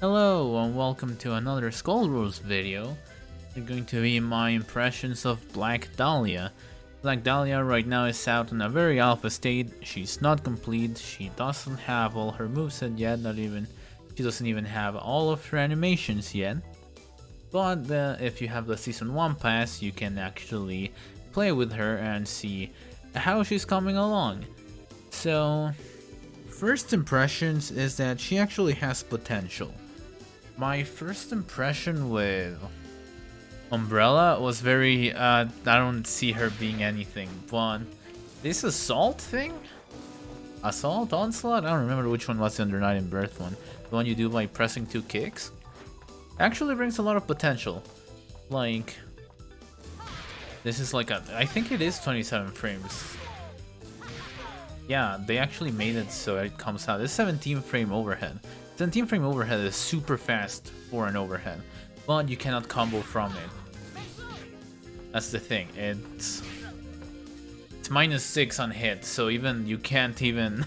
Hello and welcome to another Skullgirls video. It's going to be my impressions of Black Dahlia. Black Dahlia right now is out in a very alpha state. She's not complete, she doesn't have all her moveset yet, she doesn't even have all of her animations yet. But if you have the Season 1 pass, you can actually play with her and see how she's coming along. So, first impressions is that she actually has potential. My first impression with Umbrella was very, I don't see her being anything, but this assault thing? Assault? Onslaught? I don't remember which one was the Under Night and Birth one. The one you do by pressing 2 kicks? Actually brings a lot of potential. Like, this is like I think it is 27 frames. Yeah, they actually made it so it comes out. It's 17 frame overhead. 17 frame overhead is super fast for an overhead, but you cannot combo from it. That's the thing. It's -6 on hit, so even you can't even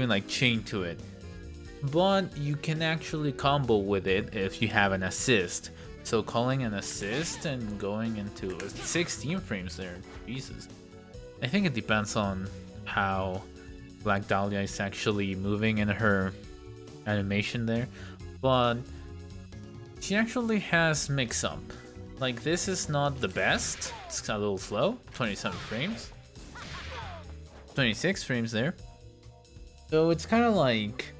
like chain to it. But you can actually combo with it if you have an assist. So calling an assist and going into 16 frames there, Jesus. I think it depends on how Black Dahlia is actually moving in her animation there, but she actually has mix-up. Like, this is not the best, it's a little slow, 27 frames, 26 frames there. So it's kind of like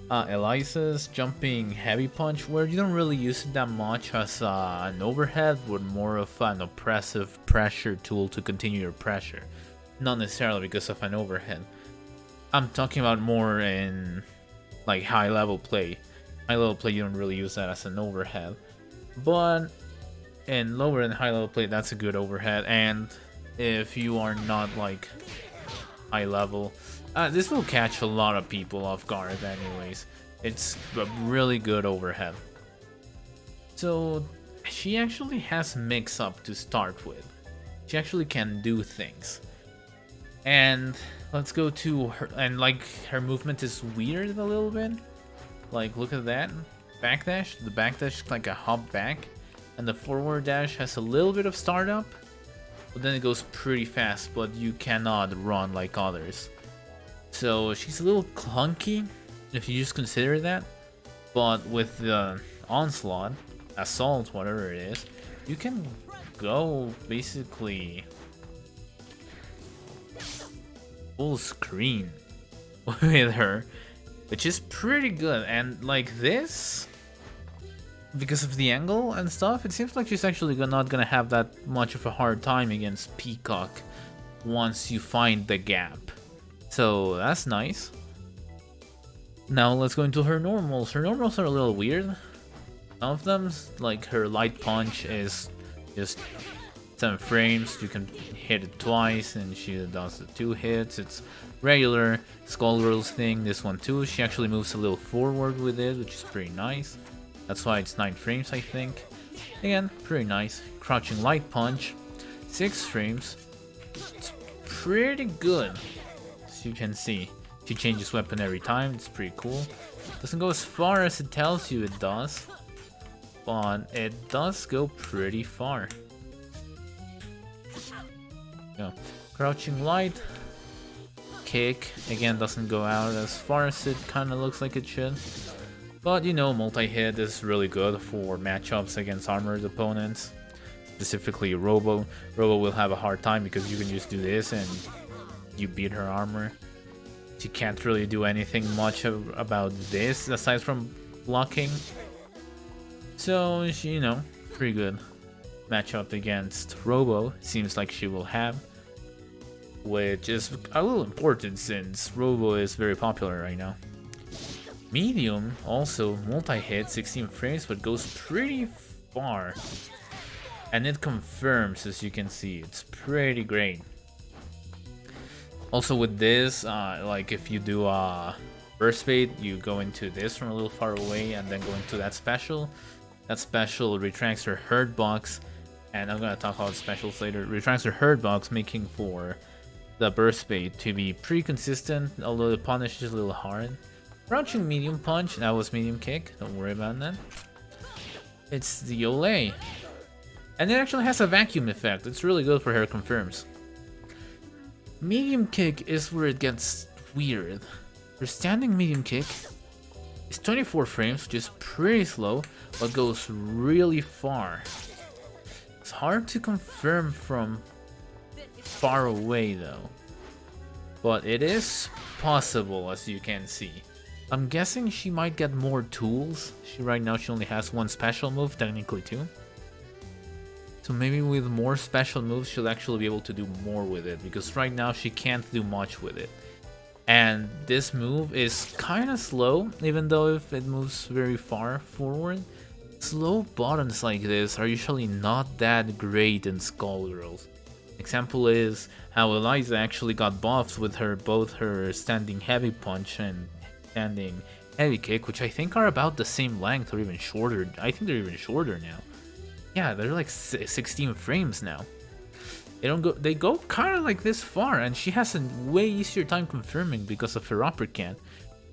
Eliza's jumping heavy punch, where you don't really use it that much as an overhead, but more of an oppressive pressure tool to continue your pressure. Not necessarily because of an overhead. I'm talking about more in like high level play. High level play, you don't really use that as an overhead. But in lower and high level play, that's a good overhead. And if you are not like high level, this will catch a lot of people off guard anyways. It's a really good overhead. So she actually has mix up to start with. She actually can do things. And let's go to her, and like her movement is weird a little bit. Like, look at that. Backdash, the backdash is like a hop back. And the forward dash has a little bit of startup. But then it goes pretty fast, but you cannot run like others. So she's a little clunky, if you just consider that. But with the onslaught, assault, whatever it is, you can go basically full screen with her, which is pretty good. And like this, because of the angle and stuff, it seems like she's actually not gonna have that much of a hard time against Peacock once you find the gap. So that's nice. Now let's go into her normals. Her normals are a little weird. Some of them, like her light punch, is just 7 frames. You can hit it twice and she does the 2 hits. It's regular Skullgirls thing. This one too, she actually moves a little forward with it, which is pretty nice. That's why it's 9 frames, I think. Again, pretty nice. Crouching light punch, 6 frames. It's pretty good, as you can see. She changes weapon every time. It's pretty cool. Doesn't go as far as it tells you it does, but it does go pretty far. Yeah. Crouching light, kick, again doesn't go out as far as it kind of looks like it should. But you know, multi-hit is really good for matchups against armored opponents. Specifically Robo. Robo will have a hard time because you can just do this and you beat her armor. She can't really do anything much about this aside from blocking. So she, you know, pretty good matchup against Robo, seems like she will have, which is a little important since Robo is very popular right now. Medium, also multi-hit, 16 frames, but goes pretty far, and it confirms, as you can see. It's pretty great. Also with this, like if you do a burst bait, you go into this from a little far away and then go into that special. That special retracts her hurt box, and I'm gonna talk about specials later. Retracts her hurt box, making for the burst bait to be pretty consistent, although the punish is a little hard. Crouching medium punch, that was medium kick, don't worry about that. It's the Olay. And it actually has a vacuum effect, it's really good for her confirms. Medium kick is where it gets weird. Her standing medium kick is 24 frames, which is pretty slow, but goes really far. It's hard to confirm from far away though. But it is possible, as you can see. I'm guessing she might get more tools. Right now she only has one special move, technically two. So maybe with more special moves she'll actually be able to do more with it, because right now she can't do much with it. And this move is kind of slow, even though if it moves very far forward. Slow buttons like this are usually not that great in Skullgirls. Example is how Eliza actually got buffs with both her standing heavy punch and standing heavy kick, which I think are about the same length or even shorter. I think they're even shorter now. Yeah, they're like 16 frames now. They go kind of like this far, and she has a way easier time confirming because of her uppercut.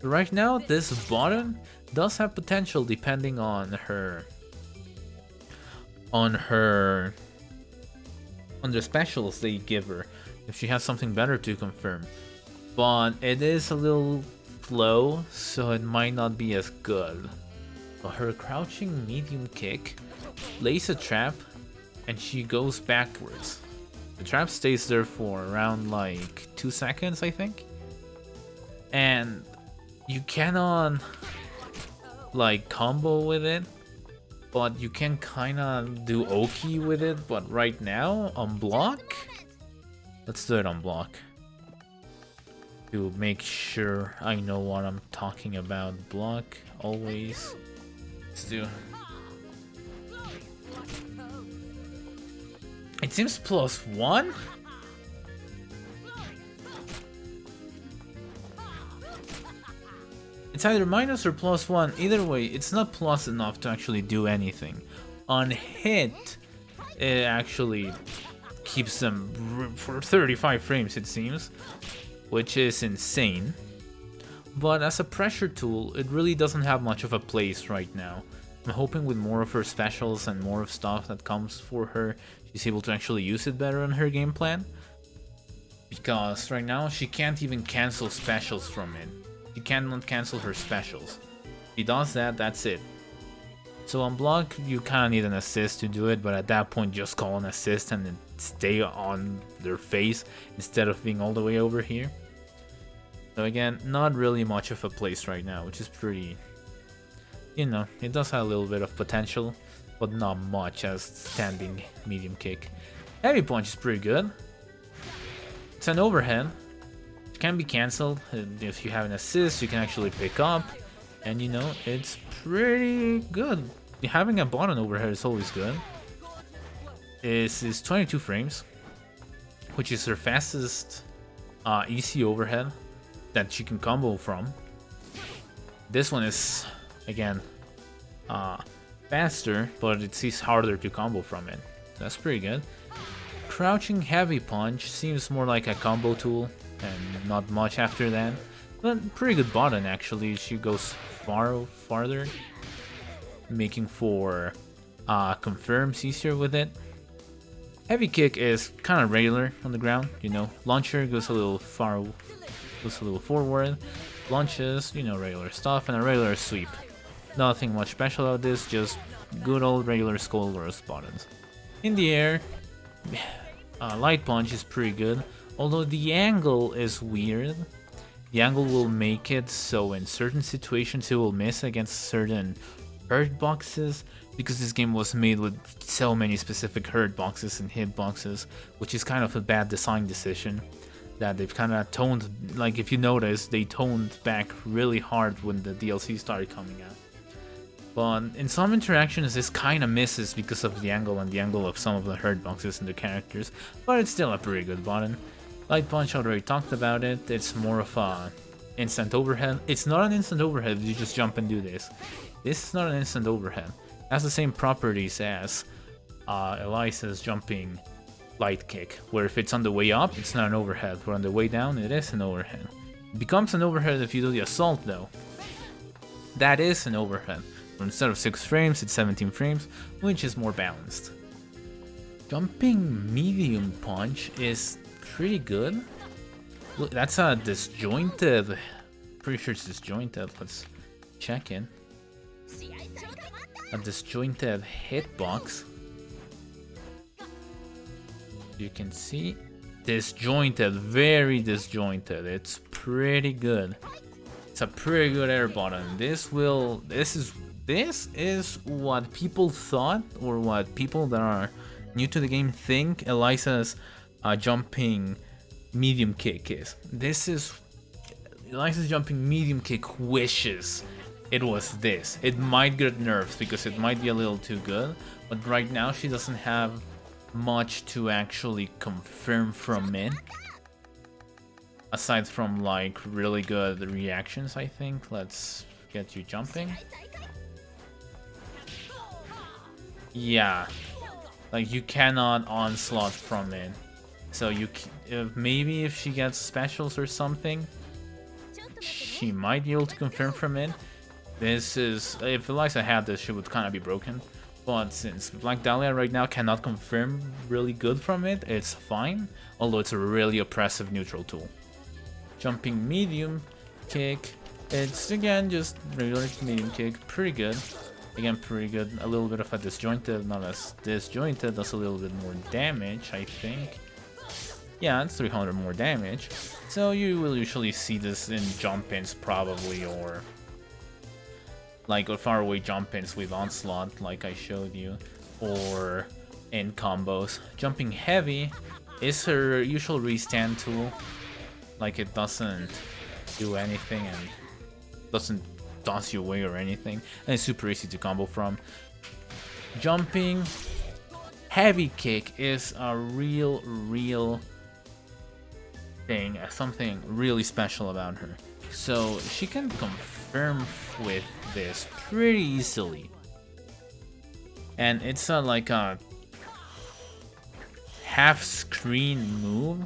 Right now, this button does have potential depending on the specials they give her, if she has something better to confirm. But it is a little slow, so it might not be as good. But her crouching medium kick lays a trap, and she goes backwards. The trap stays there for around like 2 seconds, I think. And you cannot like combo with it, but you can kinda do Oki with it. But right now, on block, let's do it on block to make sure I know what I'm talking about. Block, always. Let's do. It seems +1? It's either minus or +1. Either way, it's not plus enough to actually do anything. On hit, it actually keeps them for 35 frames, it seems, which is insane. But as a pressure tool, it really doesn't have much of a place right now. I'm hoping with more of her specials and more of stuff that comes for her, she's able to actually use it better in her game plan. Because right now, she can't even cancel specials from it. She cannot cancel her specials. If she does that, that's it. So on block, you kind of need an assist to do it, but at that point, just call an assist and then stay on their face instead of being all the way over here. So again, not really much of a place right now, which is pretty... You know, it does have a little bit of potential, but not much as standing medium kick. Heavy punch is pretty good. It's an overhead. It can be cancelled. If you have an assist, you can actually pick up. And you know, it's pretty good. Having a button overhead is always good. It's 22 frames, which is her fastest EC overhead that she can combo from. This one is, again, faster, but it's harder to combo from it. So that's pretty good. Crouching heavy punch seems more like a combo tool, and not much after that. But pretty good button actually. She goes farther, making for confirms easier with it. Heavy kick is kind of regular on the ground, you know. Launcher goes a little forward. Launches, you know, regular stuff, and a regular sweep. Nothing much special about this, just good old regular Skullgirls buttons. In the air, light punch is pretty good, although the angle is weird. The angle will make it so in certain situations it will miss against certain hurt boxes, because this game was made with so many specific hurt boxes and hit boxes, which is kind of a bad design decision that they've kind of toned. Like, if you notice, they toned back really hard when the DLC started coming out. But in some interactions this kind of misses because of the angle and the angle of some of the hurt boxes and the characters, but it's still a pretty good button. Light punch, already talked about it. It's more of a instant overhead. It's not an instant overhead, you just jump and do this. This is not an instant overhead. It has the same properties as Eliza's jumping light kick, where if it's on the way up, it's not an overhead, but on the way down, it is an overhead. It becomes an overhead if you do the assault though. That is an overhead. So instead of 6 frames, it's 17 frames, which is more balanced. Jumping medium punch is pretty good. Look, that's a disjointed. Pretty sure it's disjointed. Let's check in. A disjointed hitbox. You can see disjointed, very disjointed. It's pretty good. It's a pretty good air button. This is what people thought, or what people that are new to the game think Eliza's jumping medium kick is. This is Eliza's jumping medium kick wishes it was this. It might get nerfed because it might be a little too good, but right now she doesn't have much to actually confirm from it. Aside from like really good reactions, I think. Let's get you jumping. Yeah, like you cannot onslaught from it. So maybe if she gets specials or something, she might be able to confirm from it. This is, if Eliza had this, she would kind of be broken. But since Black Dahlia right now cannot confirm really good from it, it's fine. Although it's a really oppressive neutral tool. Jumping medium kick, it's again just regular medium kick, pretty good. Again, pretty good. A little bit of a disjointed, not as disjointed, does a little bit more damage, I think. Yeah, it's 300 more damage. So you will usually see this in jump ins probably, or like far away jump ins with onslaught like I showed you, or in combos. Jumping heavy is her usual restand tool. Like it doesn't do anything and doesn't toss you away or anything, and it's super easy to combo from. Jumping heavy kick is a real thing, something really special about her. So she can confirm with this pretty easily, and it's like a half screen move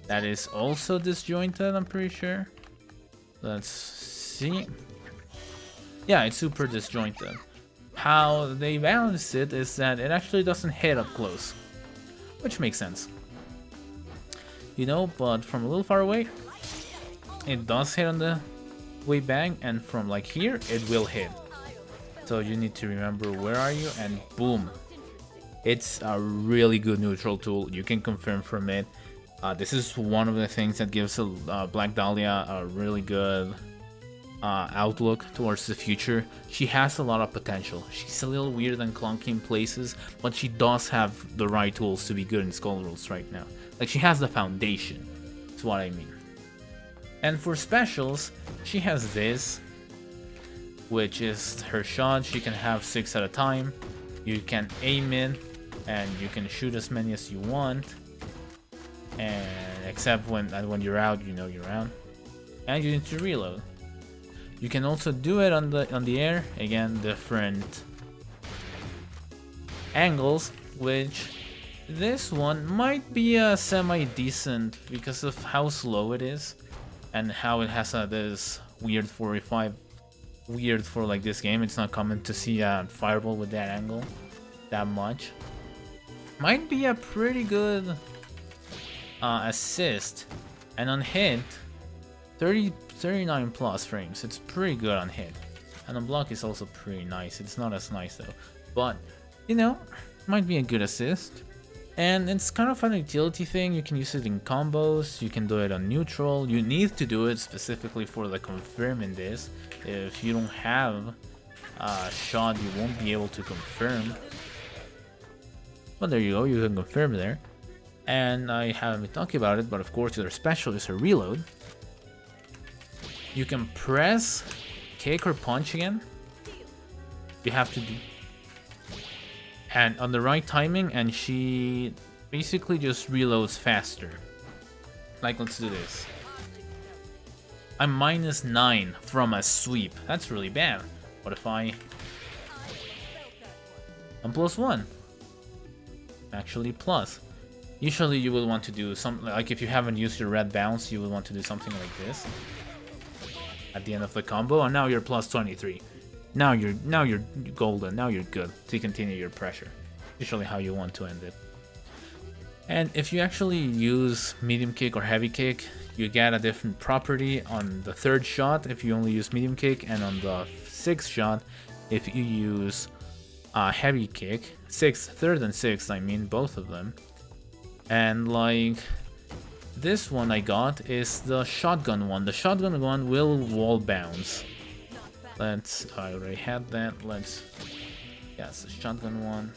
that is also disjointed, I'm pretty sure. Let's see. Yeah, it's super disjointed. How they balance it is that it actually doesn't hit up close, which makes sense. You know, but from a little far away, it does hit on the way back, and from like here, it will hit. So you need to remember where are you, and boom. It's a really good neutral tool. You can confirm from it. This is one of the things that gives Black Dahlia a really good outlook towards the future. She has a lot of potential. She's a little weird and clunky in places, but she does have the right tools to be good in Skullgirls right now. Like, she has the foundation, that's what I mean. And for specials, she has this, which is her shot. She can have 6 at a time. You can aim in, and you can shoot as many as you want. And except when you're out, you know you're out. And you need to reload. You can also do it on the air. Again, different angles, which this one might be a semi-decent because of how slow it is and how it has this weird 45. Weird for like this game. It's not common to see a fireball with that angle that much. Might be a pretty good assist, and on hit 39 plus frames. It's pretty good on hit, and on block is also pretty nice. It's not as nice though, but you know, might be a good assist. And it's kind of an utility thing. You can use it in combos, you can do it on neutral. You need to do it specifically for the confirm in this. If you don't have a shot, you won't be able to confirm. But there you go, you can confirm there. And I haven't been talking about it, but of course their special is a reload. You can press, kick, or punch again. You have to do, and on the right timing, and she basically just reloads faster. Like, let's do this. I'm -9 from a sweep. That's really bad. What if I'm +1? Actually plus. Usually you will want to do something like, if you haven't used your red bounce, you will want to do something like this at the end of the combo, and now you're +23. Now you're golden. Now you're good to continue your pressure. Usually how you want to end it. And if you actually use medium kick or heavy kick, you get a different property on the third shot if you only use medium kick, and on the sixth shot if you use heavy kick. Third and sixth, I mean, both of them. And like this one I got is the shotgun one. The shotgun one will wall bounce. I already had that. Yes, the shotgun one.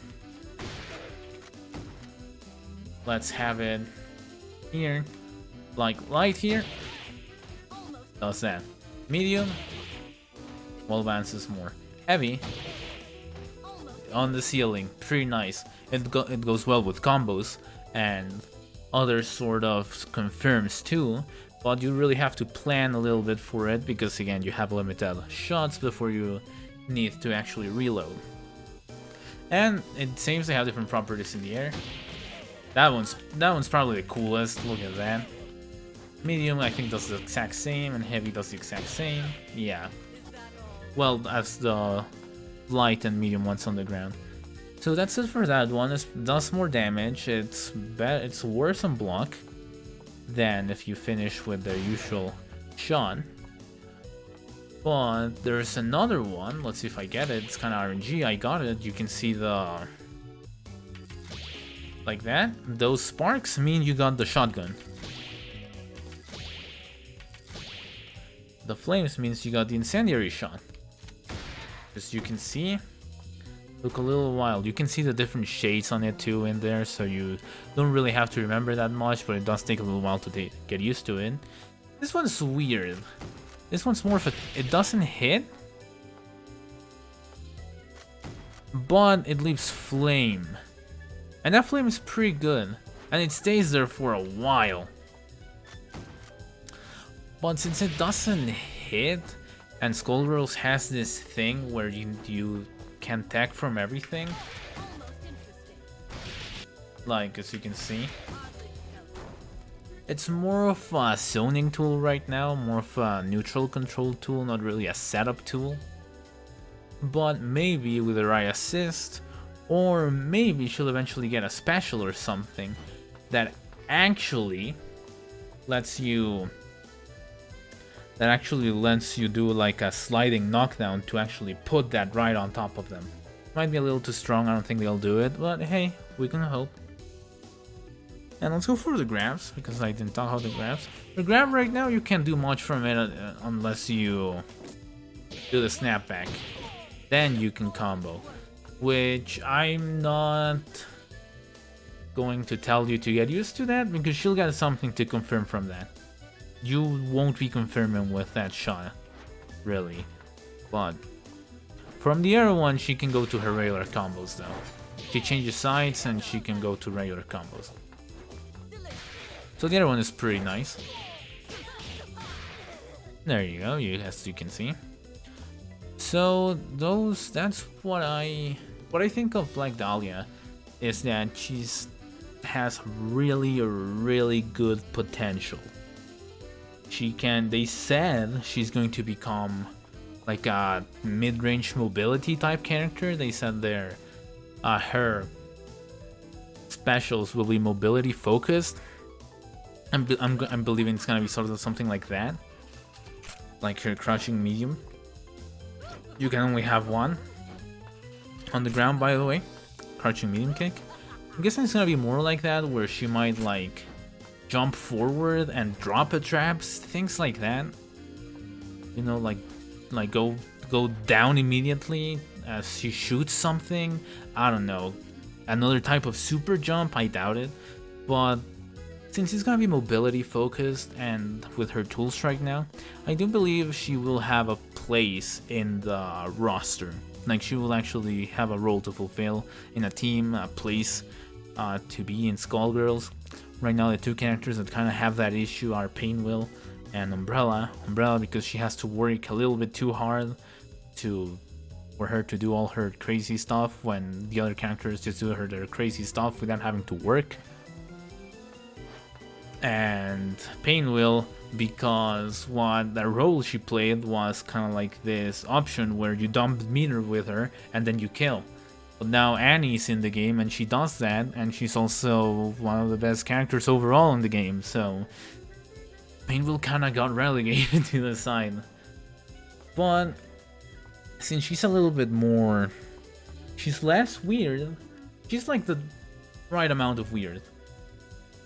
Let's have it here. Like light here. Does that. Medium. Wall bounces more. Heavy. On the ceiling. Pretty nice. It goes well with combos and other sort of confirms too. But you really have to plan a little bit for it, because again you have limited shots before you need to actually reload. And it seems to have different properties in the air. That one's probably the coolest. Look at that. Medium I think does the exact same, and heavy does the exact same. Yeah. Well, as the light and medium ones on the ground. So that's it for that one. It does more damage. It's worse on block than if you finish with the usual shot. But there's another one. Let's see if I get it. It's kind of RNG. I got it. You can see the... like that. Those sparks mean you got the shotgun. The flames means you got the incendiary shot. As you can see, look a little wild. You can see the different shades on it too in there, so you don't really have to remember that much, but it does take a little while to get used to it. This one's weird. This one's more of a... it doesn't hit, but it leaves flame. And that flame is pretty good, and it stays there for a while. But since it doesn't hit, and Skullgirls has this thing where you can tech from everything, like as you can see, it's more of a zoning tool right now, more of a neutral control tool, not really a setup tool. But maybe with the right assist, or maybe she'll eventually get a special or something that actually lets you do like a sliding knockdown to actually put that right on top of them. Might be a little too strong, I don't think they'll do it, but hey, we can hope. And let's go for the grabs, because I didn't talk about the grabs. The grab right now, you can't do much from it unless you do the snapback. Then you can combo, which I'm not going to tell you to get used to that, because she'll get something to confirm from that. You won't be confirming with that shot, really. But from the other one, she can go to her regular combos though. She changes sides and she can go to regular combos. So the other one is pretty nice. There you go, as you can see. So that's what I think of like Dahlia, is that has really good potential. They said she's going to become like a mid-range mobility type character. They said her specials will be mobility focused. I'm believing it's gonna be sort of something like that, like her crushing medium. You can only have one on the ground, by the way. Crouching medium kick. I'm guessing it's gonna be more like that, where she might like jump forward and drop a traps, things like that. You know, like go down immediately as she shoots something. I don't know. Another type of super jump, I doubt it. But since it's gonna be mobility focused and with her tools right now, I do believe she will have a place in the roster. Like she will actually have a role to fulfill in a team, a place to be in Skullgirls. Right now the two characters that kind of have that issue are Painwheel and Umbrella. Umbrella because she has to work a little bit too hard for her to do all her crazy stuff, when the other characters just do their crazy stuff without having to work. and Painwheel, because what the role she played was kind of like this option where you dump meter with her and then you kill. But now Annie's in the game and she does that, and she's also one of the best characters overall in the game, so Painwheel kind of got relegated to the side. But since she's a little bit more, she's less weird, she's like the right amount of weird.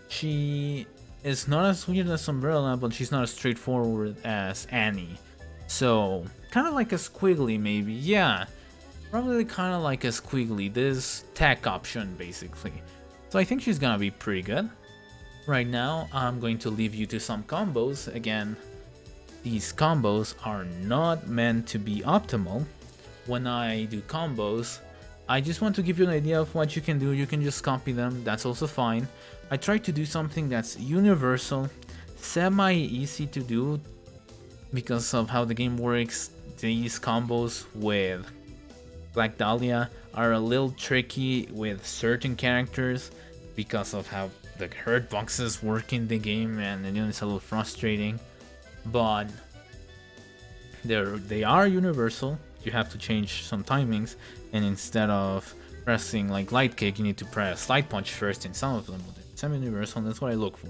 She is not as weird as Umbrella, but she's not as straightforward as Annie. So, kind of like a Squiggly maybe, yeah. Probably kind of like a Squiggly, this tech option basically. So I think she's gonna be pretty good. Right now, I'm going to leave you to some combos. Again, these combos are not meant to be optimal. When I do combos, I just want to give you an idea of what you can do. You can just copy them, that's also fine. I try to do something that's universal, semi-easy to do because of how the game works. These combos with Black Dahlia are a little tricky with certain characters because of how the hurt boxes work in the game, and it's a little frustrating. But they are universal. You have to change some timings, and instead of pressing like light kick, you need to press light punch first in some of them. But it's semi-universal, and that's what I look for.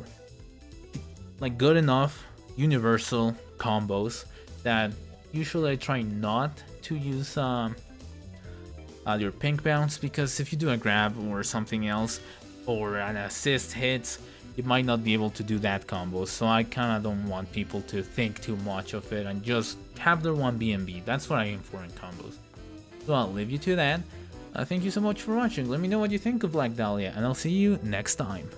Like good enough universal combos that usually I try not to use your pink bounce, because if you do a grab or something else or an assist hits, you might not be able to do that combo. So I kind of don't want people to think too much of it and just have their one BNB. That's what I aim for in combos. So I'll leave you to that. Thank you so much for watching. Let me know what you think of Black Dahlia, and I'll see you next time.